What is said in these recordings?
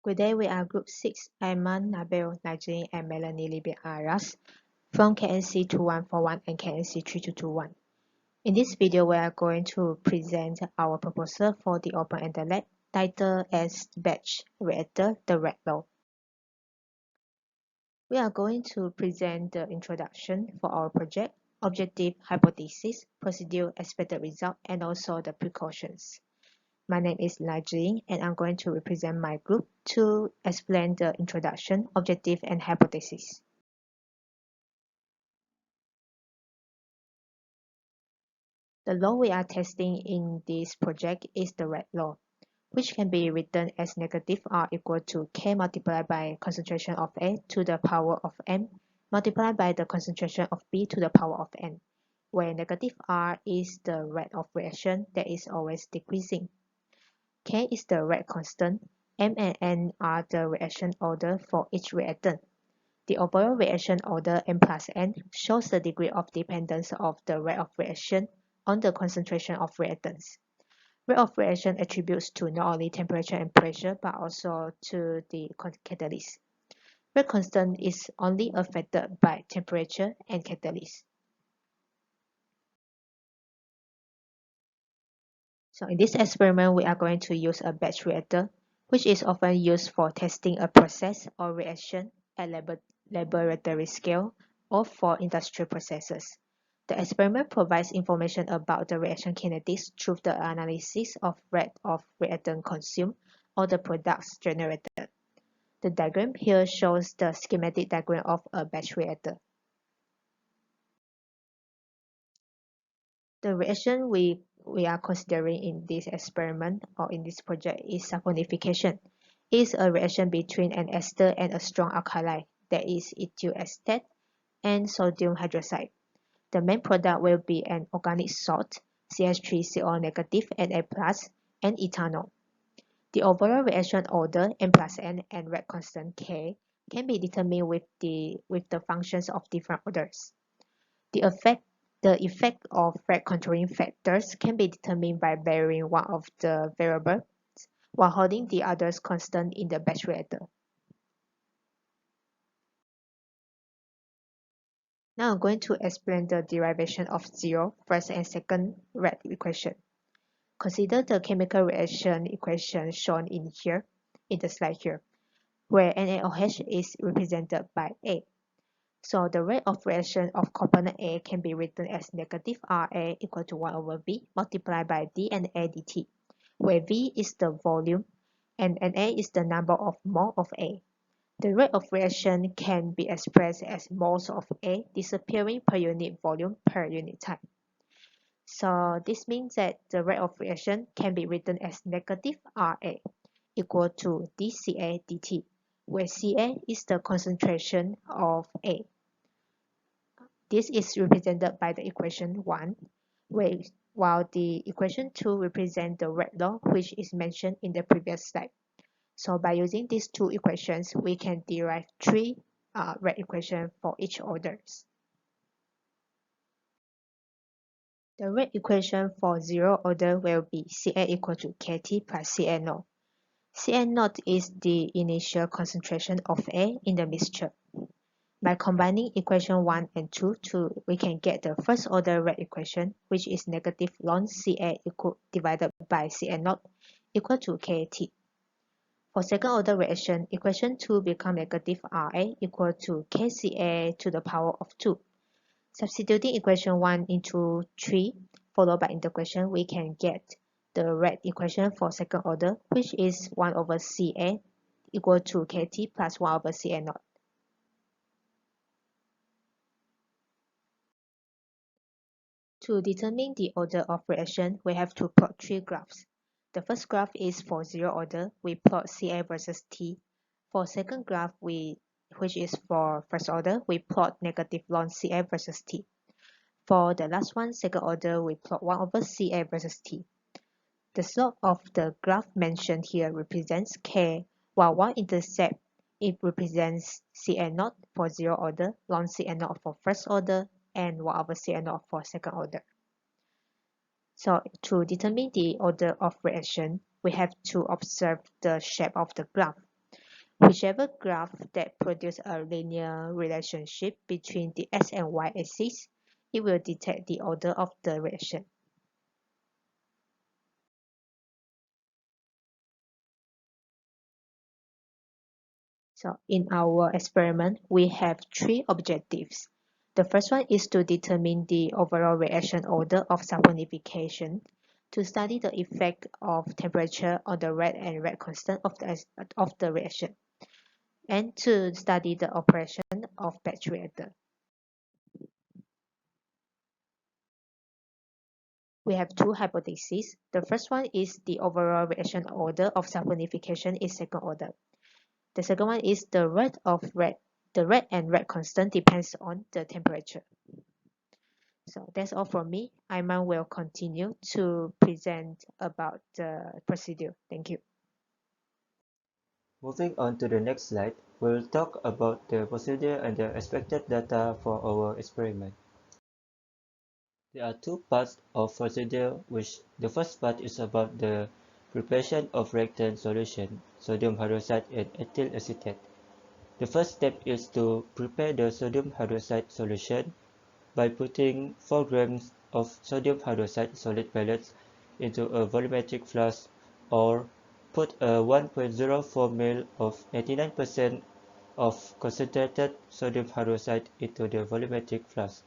Good day, we are Group 6, Ayman, Nabil, Najee, and Melanie Libya Aras from KNC2141 and KNC3221. In this video, we are going to present our proposal for the open-ended lab titled as Batch Reactor, the red law. We are going to present the introduction for our project, objective, hypothesis, procedure, expected result, and also the precautions. My name is Najee, and I'm going to represent my group to explain the introduction, objective, and hypothesis. The law we are testing in this project is the red law, which can be written as negative R equal to K multiplied by concentration of A to the power of M multiplied by the concentration of B to the power of N, where negative R is the rate of reaction that is always decreasing. K is the rate constant. M and N are the reaction order for each reactant. The overall reaction order M plus N shows the degree of dependence of the rate of reaction on the concentration of reactants. Rate of reaction attributes to not only temperature and pressure but also to the catalyst. Rate constant is only affected by temperature and catalyst. So in this experiment, we are going to use a batch reactor, which is often used for testing a process or reaction at laboratory scale or for industrial processes. The experiment provides information about the reaction kinetics through the analysis of rate of reactant consumed or the products generated. The diagram here shows the schematic diagram of a batch reactor. The reaction we are considering in this experiment or in this project is saponification. It is a reaction between an ester and a strong alkali, that is ethyl acetate and sodium hydroxide. The main product will be an organic salt, CH3CO negative Na+, and ethanol. The overall reaction order M plus N and rate constant K can be determined with the functions of different orders. The effect of rate controlling factors can be determined by varying one of the variables while holding the others constant in the batch reactor. Now I'm going to explain the derivation of zero, first and second rate equation. Consider the chemical reaction equation shown in the slide here, where NaOH is represented by A. So the rate of reaction of component A can be written as negative Ra equal to 1 over V multiplied by dNA dt, where V is the volume and Na is the number of mole of A. The rate of reaction can be expressed as moles of A disappearing per unit volume per unit time. So this means that the rate of reaction can be written as negative Ra equal to dCA dt, where Ca is the concentration of A. This is represented by the equation 1, while the equation 2 represents the rate law, which is mentioned in the previous slide. So by using these two equations, we can derive three rate equations for each orders. The rate equation for zero order will be Ca equal to Kt plus Cn0. Cn0 is the initial concentration of A in the mixture. By combining equation 1 and 2, we can get the first order rate equation, which is negative ln Ca divided by Cn0 equal to Kt. For second order reaction, equation 2 becomes negative Ra equal to Kca to the power of 2. Substituting equation 1 into 3, followed by integration, we can get the rate equation for second order, which is 1 over Ca equal to Kt plus 1 over Cn0. To determine the order of reaction, we have to plot three graphs. The first graph is for zero order. We plot Ca versus T. For second graph, which is for first order, we plot negative ln Ca versus T. For the last one, second order, we plot 1 over Ca versus T. The slope of the graph mentioned here represents K, while y-intercept, it represents Cn0 for zero order, ln Cn0 for first order, and 1 over Cn0 for second order. So to determine the order of reaction, we have to observe the shape of the graph. Whichever graph that produces a linear relationship between the x and y axis, it will detect the order of the reaction. So in our experiment, we have three objectives. The first one is to determine the overall reaction order of saponification, to study the effect of temperature on the rate and rate constant of the reaction, and to study the operation of batch reactor. We have two hypotheses. The first one is the overall reaction order of saponification is second order. The second one is the rate and rate constant depends on the temperature. So that's all from me. Aiman will continue to present about the procedure. Thank you. Moving on to the next slide, we'll talk about the procedure and the expected data for our experiment. There are two parts of procedure, which the first part is about the preparation of reactant solution, sodium hydroxide and ethyl acetate. The first step is to prepare the sodium hydroxide solution by putting 4 grams of sodium hydroxide solid pellets into a volumetric flask, or put a 1.04 ml of 99% of concentrated sodium hydroxide into the volumetric flask.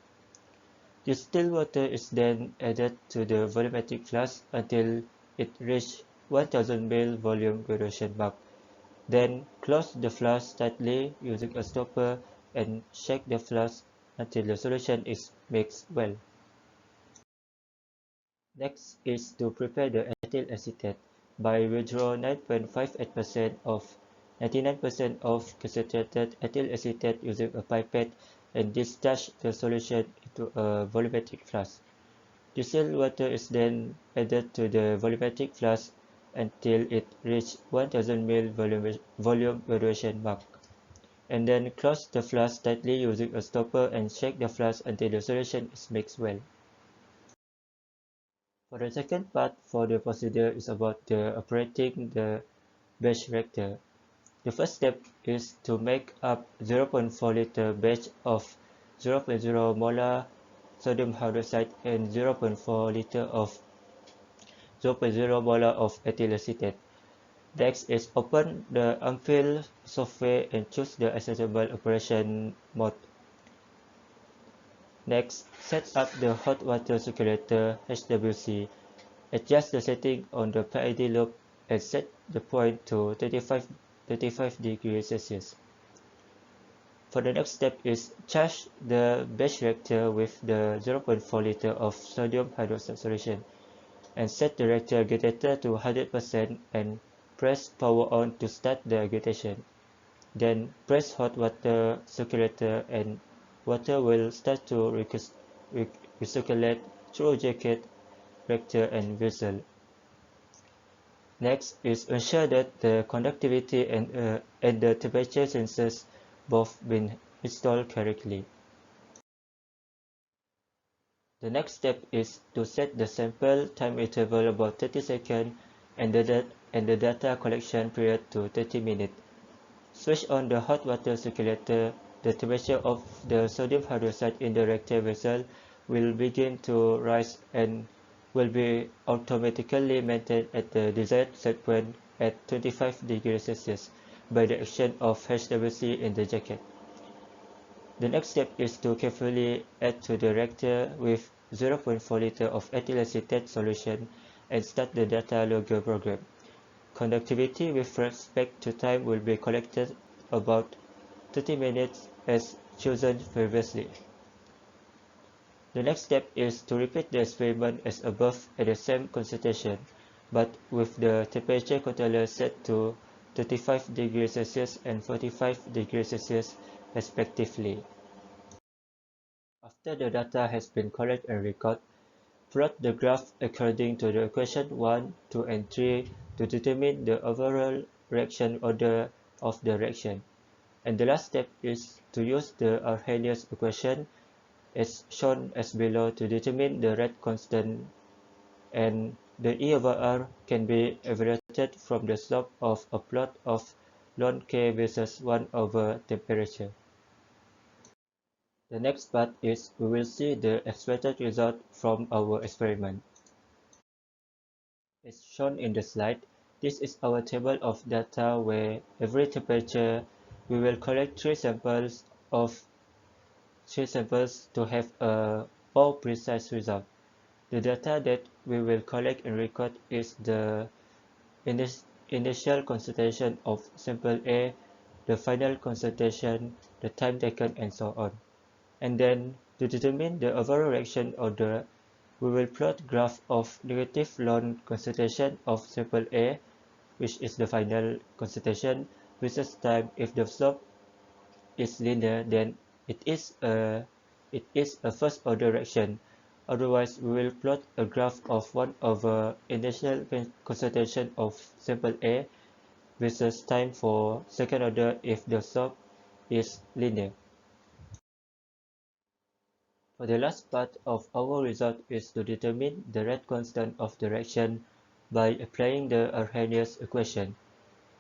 Distilled water is then added to the volumetric flask until it reaches 1000 ml volume graduation mark. Then close the flask tightly using a stopper and shake the flask until the solution is mixed well. Next is to prepare the ethyl acetate by withdraw 9.58% of 99% of concentrated ethyl acetate using a pipette and discharge the solution into a volumetric flask. Distilled water is then added to the volumetric flask until it reaches 1000 ml volume graduation mark, and then close the flask tightly using a stopper and shake the flask until the solution is mixed well. For the second part for the procedure is about the operating the batch reactor. The first step is to make up 0.4 liter batch of 0.0 molar sodium hydroxide and 0.4 liter of 0.0 molar of ethyl acetate. Next is open the unfilled software and choose the accessible operation mode. Next, set up the hot water circulator HWC. Adjust the setting on the PID loop and set the point to 35 degrees Celsius. For the next step is charge the batch reactor with the 0.4 liter of sodium hydroxide solution and set the reactor agitator to 100% and press power on to start the agitation. Then press hot water circulator and water will start to recirculate through jacket, reactor and vessel. Next is ensure that the conductivity and the temperature sensors both been installed correctly. The next step is to set the sample time interval about 30 seconds and the data collection period to 30 minutes. Switch on the hot water circulator. The temperature of the sodium hydroxide in the reactor vessel will begin to rise and will be automatically maintained at the desired set point at 25 degrees Celsius by the action of HWC in the jacket. The next step is to carefully add to the reactor with 0.4 liter of ethyl acetate solution and start the data logger program. Conductivity with respect to time will be collected about 30 minutes as chosen previously. The next step is to repeat the experiment as above at the same concentration, but with the temperature controller set to 35 degrees Celsius and 45 degrees Celsius respectively. After the data has been collected and recorded, plot the graph according to the equation 1, 2, and 3 to determine the overall reaction order of the reaction. And the last step is to use the Arrhenius equation as shown as below to determine the rate constant, and the E over R can be evaluated from the slope of a plot of ln K versus 1 over temperature. The next part is we will see the expected result from our experiment. As shown in the slide, this is our table of data where every temperature we will collect three samples to have a more precise result. The data that we will collect and record is the initial concentration of sample A, the final concentration, the time taken, and so on. And then to determine the overall reaction order, we will plot graph of negative ln concentration of sample A, which is the final concentration, versus time. If the slope is linear, then it is a first order reaction. Otherwise, we will plot a graph of 1 over initial concentration of sample A versus time for second order if the slope is linear. For the last part of our result is to determine the rate constant of the reaction by applying the Arrhenius equation.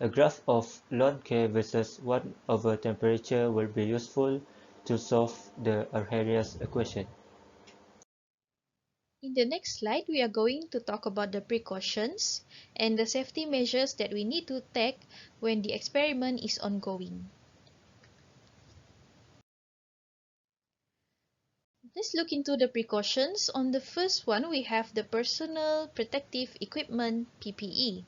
A graph of ln K versus 1 over temperature will be useful to solve the Arrhenius equation. In the next slide, we are going to talk about the precautions and the safety measures that we need to take when the experiment is ongoing. Let's look into the precautions. On the first one, we have the personal protective equipment PPE.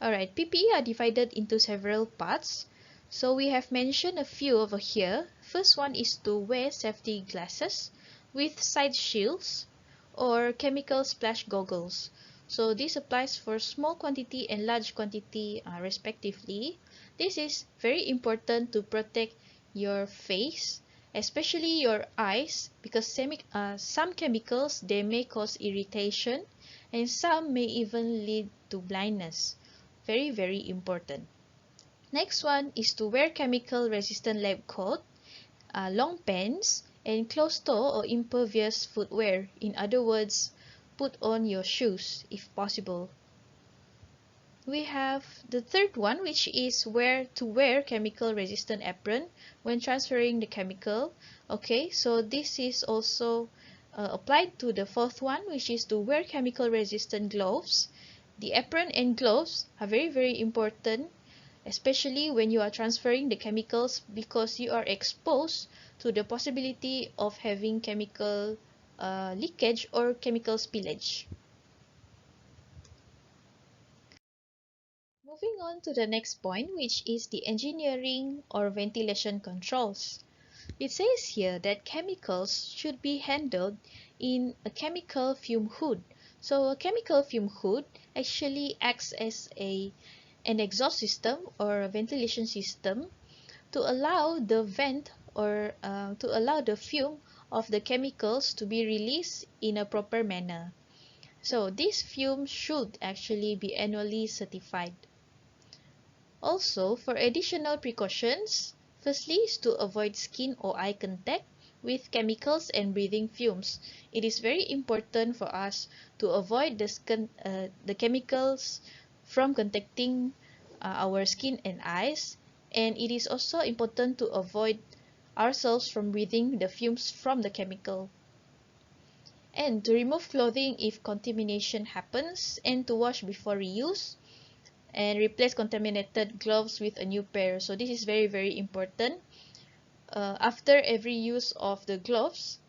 Alright, PPE are divided into several parts. So we have mentioned a few over here. First one is to wear safety glasses with side shields or chemical splash goggles. So this applies for small quantity and large quantity respectively. This is very important to protect your face, especially your eyes, because some chemicals they may cause irritation and some may even lead to blindness. Very important. Next one is to wear chemical resistant lab coat, long pants, and closed toe or impervious footwear. In other words, put on your shoes if possible. We have the third one, which is to wear chemical resistant apron when transferring the chemical. Okay, so this is also applied to the fourth one, which is to wear chemical resistant gloves. The apron and gloves are very important, especially when you are transferring the chemicals, because you are exposed to the possibility of having chemical leakage or chemical spillage. Moving on to the next point, which is the engineering or ventilation controls. It says here that chemicals should be handled in a chemical fume hood. So a chemical fume hood actually acts as an exhaust system or a ventilation system to allow the vent or to allow the fume of the chemicals to be released in a proper manner. So this fume should actually be annually certified. Also, for additional precautions, firstly is to avoid skin or eye contact with chemicals and breathing fumes. It is very important for us to avoid the chemicals from contacting our skin and eyes, and it is also important to avoid ourselves from breathing the fumes from the chemical. And to remove clothing if contamination happens, and to wash before reuse, and replace contaminated gloves with a new pair. So this is very important. After every use of the gloves,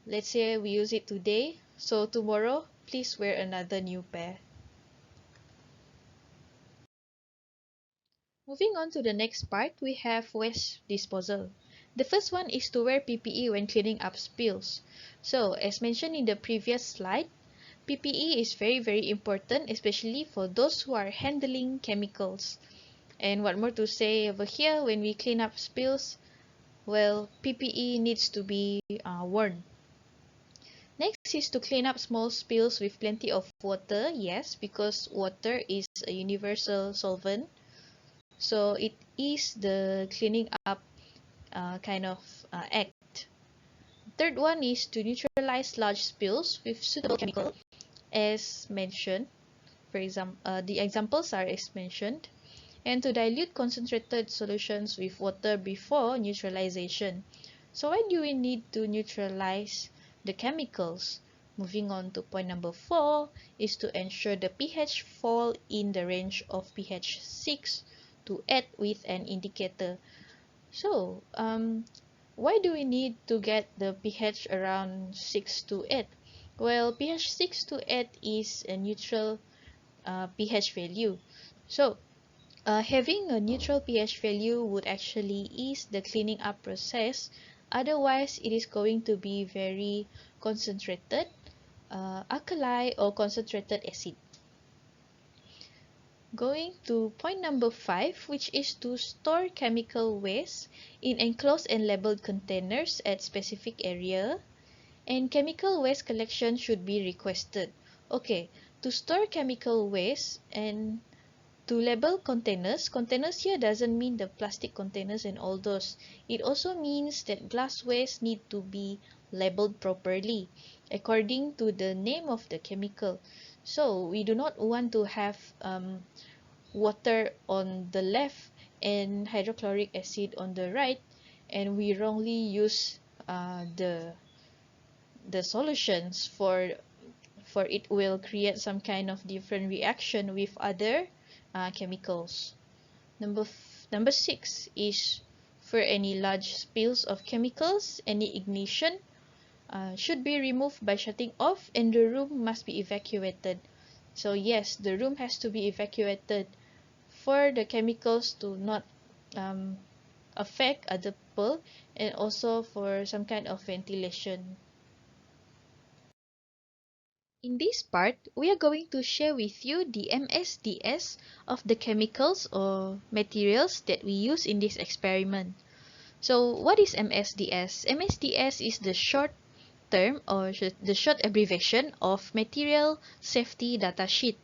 let's say we use it today, so tomorrow please wear another new pair. Moving on to the next part, we have waste disposal. The first one is to wear PPE when cleaning up spills. So as mentioned in the previous slide, PPE is very important, especially for those who are handling chemicals. And what more to say over here, when we clean up spills, well, PPE needs to be worn. Next is to clean up small spills with plenty of water. Yes, because water is a universal solvent, so it is the cleaning up kind of act. Third one is to neutralize large spills with suitable chemical, as mentioned. For example, the examples are as mentioned. and to dilute concentrated solutions with water before neutralization. So why do we need to neutralize the chemicals? Moving on to point number 4 is to ensure the pH fall in the range of pH 6 to 8 with an indicator. So, why do we need to get the pH around 6 to 8? Well, pH 6 to 8 is a neutral pH value. So, having a neutral pH value would actually ease the cleaning up process. Otherwise, it is going to be very concentrated, alkali or concentrated acid. Going to point number 5, which is to store chemical waste in enclosed and labeled containers at specific area, and chemical waste collection should be requested. Okay, to store chemical waste and to label containers here doesn't mean the plastic containers and all those. It also means that glass waste need to be labeled properly according to the name of the chemical. So we do not want to have water on the left and hydrochloric acid on the right, and we wrongly use the solutions for it will create some kind of different reaction with other chemicals. Number 6 is for any large spills of chemicals, any ignition should be removed by shutting off, and the room must be evacuated. So yes, the room has to be evacuated for the chemicals to not affect other people, and also for some kind of ventilation. In this part, we are going to share with you the MSDs of the chemicals or materials that we use in this experiment. So what is MSDs? MSDs is the short term or the short abbreviation of Material Safety Data Sheet.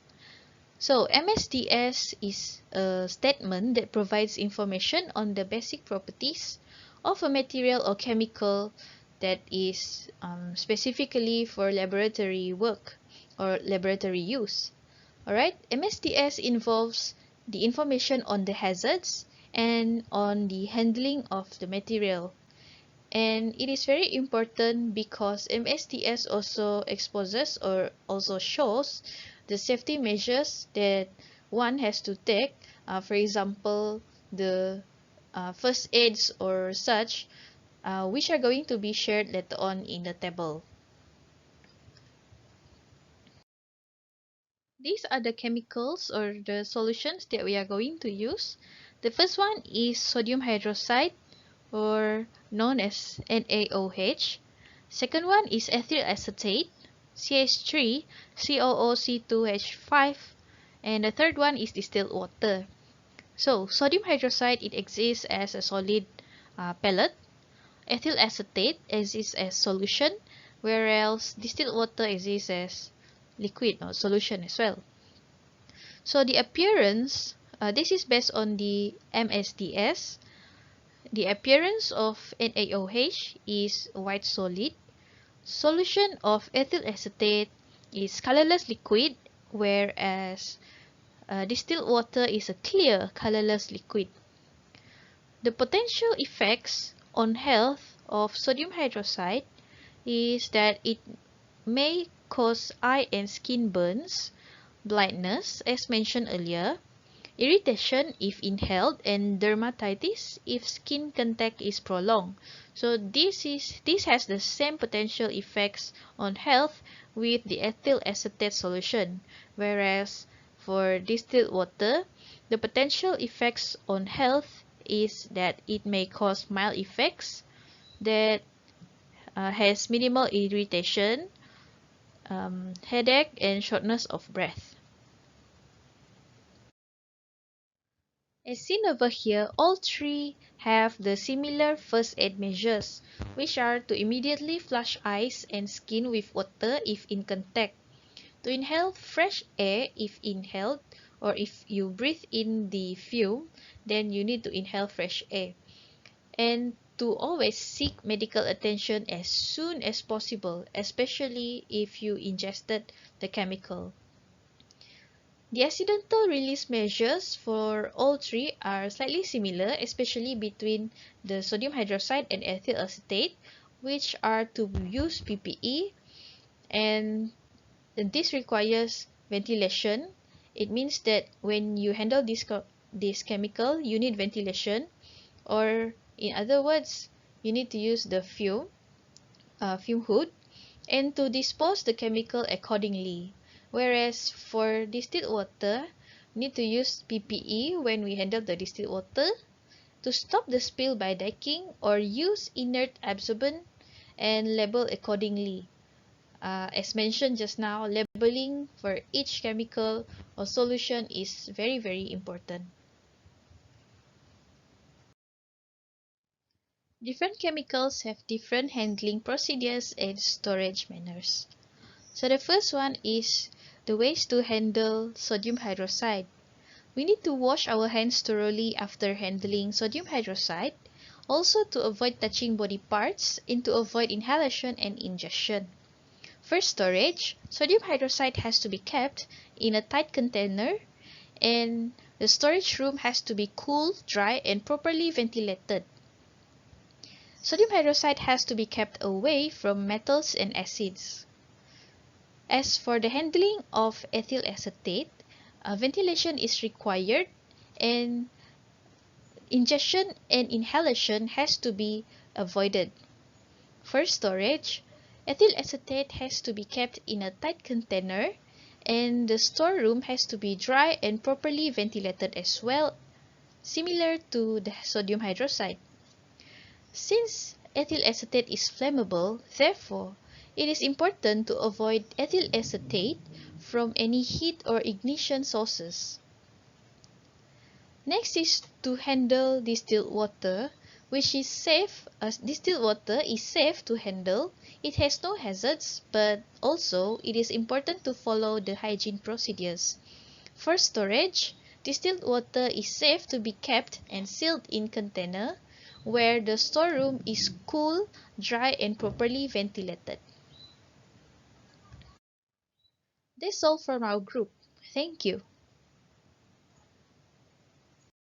So MSDs is a statement that provides information on the basic properties of a material or chemical that is specifically for laboratory work or laboratory use. Alright, MSDs involves the information on the hazards and on the handling of the material. And it is very important because MSDs also exposes or also shows the safety measures that one has to take. For example, the first aids or such, which are going to be shared later on in the table. These are the chemicals or the solutions that we are going to use. The first one is sodium hydroxide, or known as NaOH. Second one is ethyl acetate, CH3, COOC2H5, and the third one is distilled water. So sodium hydroxide, it exists as a solid pellet. Ethyl acetate exists as solution, whereas distilled water exists as liquid or solution as well. So the appearance, this is based on the MSDs. The appearance of NaOH is white solid. Solution of ethyl acetate is colorless liquid, whereas distilled water is a clear colorless liquid. The potential effects on health of sodium hydroxide is that it may cause eye and skin burns, blindness as mentioned earlier, irritation if inhaled, and dermatitis if skin contact is prolonged. So this has the same potential effects on health with the ethyl acetate solution, whereas for distilled water, the potential effects on health is that it may cause mild effects that has minimal irritation, headache, and shortness of breath. As seen over here, all three have the similar first aid measures, which are to immediately flush eyes and skin with water if in contact, to inhale fresh air if inhaled, or if you breathe in the fume, then you need to inhale fresh air, and to always seek medical attention as soon as possible, especially if you ingested the chemical. The accidental release measures for all three are slightly similar, especially between the sodium hydroxide and ethyl acetate, which are to use PPE, and this requires ventilation. It means that when you handle this chemical, you need ventilation, or in other words, you need to use the fume hood, and to dispose the chemical accordingly. Whereas for distilled water, we need to use PPE when we handle the distilled water, to stop the spill by decking, or use inert absorbent and label accordingly. As mentioned just now, labeling for each chemical or solution is very important. Different chemicals have different handling procedures and storage manners. So the first one is the ways to handle sodium hydroxide. We need to wash our hands thoroughly after handling sodium hydroxide, also to avoid touching body parts and to avoid inhalation and ingestion. For storage, sodium hydroxide has to be kept in a tight container, and the storage room has to be cool, dry, and properly ventilated. Sodium hydroxide has to be kept away from metals and acids. As for the handling of ethyl acetate, ventilation is required, and ingestion and inhalation has to be avoided. For storage, ethyl acetate has to be kept in a tight container, and the storeroom has to be dry and properly ventilated as well, similar to the sodium hydroxide. Since ethyl acetate is flammable, therefore, it is important to avoid ethyl acetate from any heat or ignition sources. Next is to handle distilled water, which is safe. Distilled water is safe to handle. It has no hazards, but also it is important to follow the hygiene procedures. For storage, distilled water is safe to be kept and sealed in container where the storeroom is cool, dry, and properly ventilated. That's all from our group. Thank you.